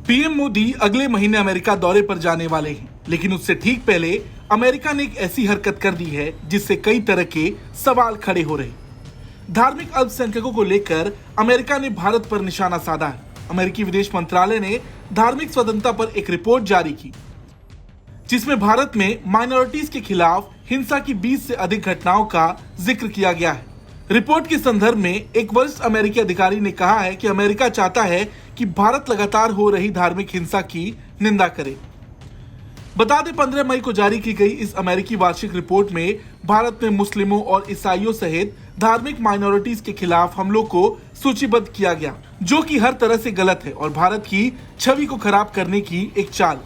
PM Modi अगले महीने America दौरे पर जाने वाले हैं, लेकिन उससे ठीक पहले अमेरिका ने एक ऐसी हरकत कर दी है जिससे कई तरह के सवाल खड़े हो रहे। धार्मिक अल्पसंख्यकों को लेकर अमेरिका ने भारत पर निशाना साधा है। अमेरिकी विदेश मंत्रालय ने धार्मिक स्वतंत्रता पर एक रिपोर्ट जारी की, जिसमें भारत में माइनॉरिटीज के खिलाफ हिंसा की 20 से अधिक घटनाओं का जिक्र किया गया है। रिपोर्ट के संदर्भ में एक वरिष्ठ अमेरिकी अधिकारी ने कहा है कि अमेरिका चाहता है कि भारत लगातार हो रही धार्मिक हिंसा की निंदा करे। बता दें, 15 मई को जारी की गई इस अमेरिकी वार्षिक रिपोर्ट में भारत में मुस्लिमों और ईसाइयों सहित धार्मिक माइनॉरिटीज के खिलाफ हमलों को सूचीबद्ध किया गया, जो कि हर तरह से गलत है और भारत की छवि को खराब करने की एक चाल।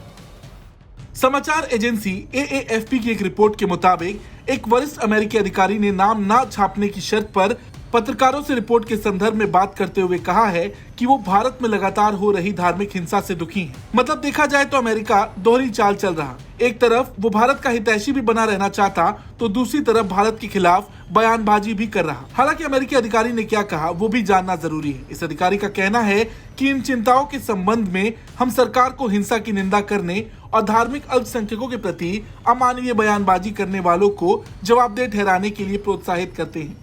समाचार एजेंसी AAFP की एक रिपोर्ट के मुताबिक एक वरिष्ठ अमेरिकी अधिकारी ने नाम ना छापने की शर्त पर पत्रकारों से रिपोर्ट के संदर्भ में बात करते हुए कहा है कि वो भारत में लगातार हो रही धार्मिक हिंसा से दुखी हैं। मतलब देखा जाए तो अमेरिका दोहरी चाल चल रहा। एक तरफ वो भारत का हितैषी भी बना रहना चाहता, तो दूसरी तरफ भारत के खिलाफ बयानबाजी भी कर रहा। हालांकि अमेरिकी अधिकारी ने क्या कहा वो भी जानना जरूरी है। इस अधिकारी का कहना है कि इन चिंताओं के संबंध में हम सरकार को हिंसा की निंदा करने और धार्मिक अल्पसंख्यकों के प्रति अमानवीय बयानबाजी करने वालों को जवाबदेह ठहराने के लिए प्रोत्साहित करते हैं।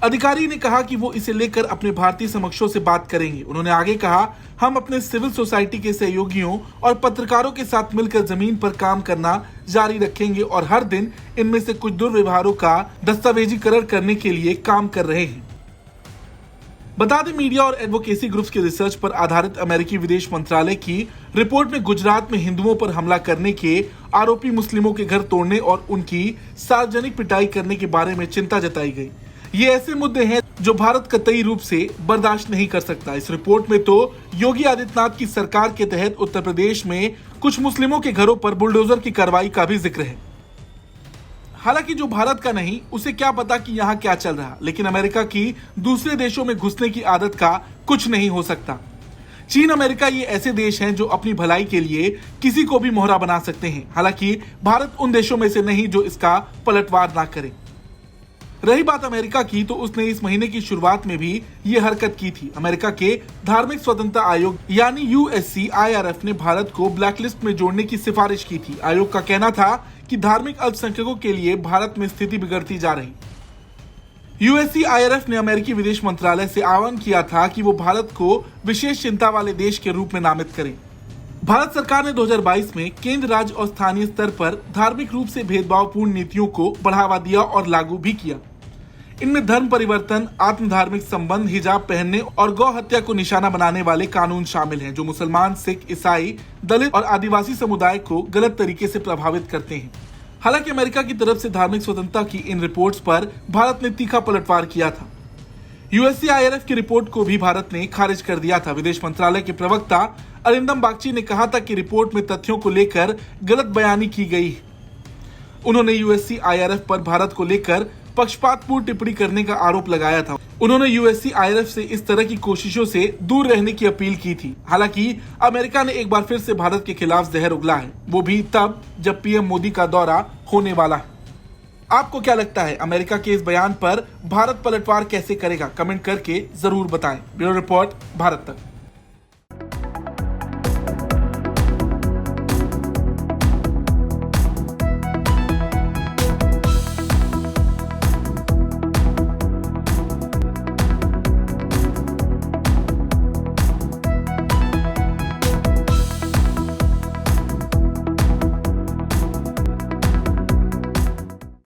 अधिकारी ने कहा कि वो इसे लेकर अपने भारतीय समकक्षों से बात करेंगे। उन्होंने आगे कहा, हम अपने सिविल सोसाइटी के सहयोगियों और पत्रकारों के साथ मिलकर जमीन पर काम करना जारी रखेंगे और हर दिन इनमें से कुछ दुर्व्यवहारों का दस्तावेजीकरण करने के लिए काम कर रहे हैं। बता दें, मीडिया और एडवोकेसी ग्रुप्स के रिसर्च पर आधारित अमेरिकी विदेश मंत्रालय की रिपोर्ट में गुजरात में हिंदुओं पर हमला करने के आरोपी मुस्लिमों के घर तोड़ने और उनकी सार्वजनिक पिटाई करने के बारे में चिंता जताई गई। ये ऐसे मुद्दे हैं जो भारत कतई रूप से बर्दाश्त नहीं कर सकता। इस रिपोर्ट में तो योगी आदित्यनाथ की सरकार के तहत उत्तर प्रदेश में कुछ मुस्लिमों के घरों पर बुलडोजर की कार्रवाई का भी जिक्र है। हालांकि जो भारत का नहीं, उसे क्या पता कि यहाँ क्या चल रहा, लेकिन अमेरिका की दूसरे देशों में घुसने की आदत का कुछ नहीं हो सकता। चीन, अमेरिका ये ऐसे देश हैं जो अपनी भलाई के लिए किसी को भी मोहरा बना सकते हैं। हालांकि भारत उन देशों में से नहीं जो इसका पलटवार ना करे। रही बात अमेरिका की, तो उसने इस महीने की शुरुआत में भी ये हरकत की थी। अमेरिका के धार्मिक स्वतंत्रता आयोग यानी USCIRF ने भारत को ब्लैकलिस्ट में जोड़ने की सिफारिश की थी। आयोग का कहना था कि धार्मिक अल्पसंख्यकों के लिए भारत में स्थिति बिगड़ती जा रही। USCIRF ने अमेरिकी विदेश मंत्रालय से आह्वान किया था कि वो भारत को विशेष चिंता वाले देश के रूप में नामित करे। भारत सरकार ने 2022 में केंद्र, राज्य और स्थानीय स्तर पर धार्मिक रूप से भेदभावपूर्ण नीतियों को बढ़ावा दिया और लागू भी किया। इनमें धर्म परिवर्तन, आत्म धार्मिक संबंध, हिजाब पहनने और गौ हत्या को निशाना बनाने वाले कानून शामिल हैं, जो मुसलमान, सिख, ईसाई, दलित और आदिवासी समुदाय को गलत तरीके से प्रभावित करते हैं। हालांकि अमेरिका की तरफ से धार्मिक स्वतंत्रता की इन रिपोर्ट्स पर भारत ने तीखा पलटवार किया था। USCIRF की रिपोर्ट को भी भारत ने खारिज कर दिया था। विदेश मंत्रालय के प्रवक्ता अरिंदम बागची ने कहा था कि रिपोर्ट में तथ्यों को लेकर गलत बयानी की गई है। उन्होंने USCIRF पर भारत को लेकर पक्षपातपूर्ण टिप्पणी करने का आरोप लगाया था। उन्होंने USCIRF से इस तरह की कोशिशों से दूर रहने की अपील की थी। हालांकि अमेरिका ने एक बार फिर से भारत के खिलाफ जहर उगला है, वो भी तब जब PM मोदी का दौरा होने वाला है। आपको क्या लगता है, अमेरिका के इस बयान पर भारत पलटवार कैसे करेगा? कमेंट करके जरूर बताएं। ब्यूरो रिपोर्ट, भारत तक।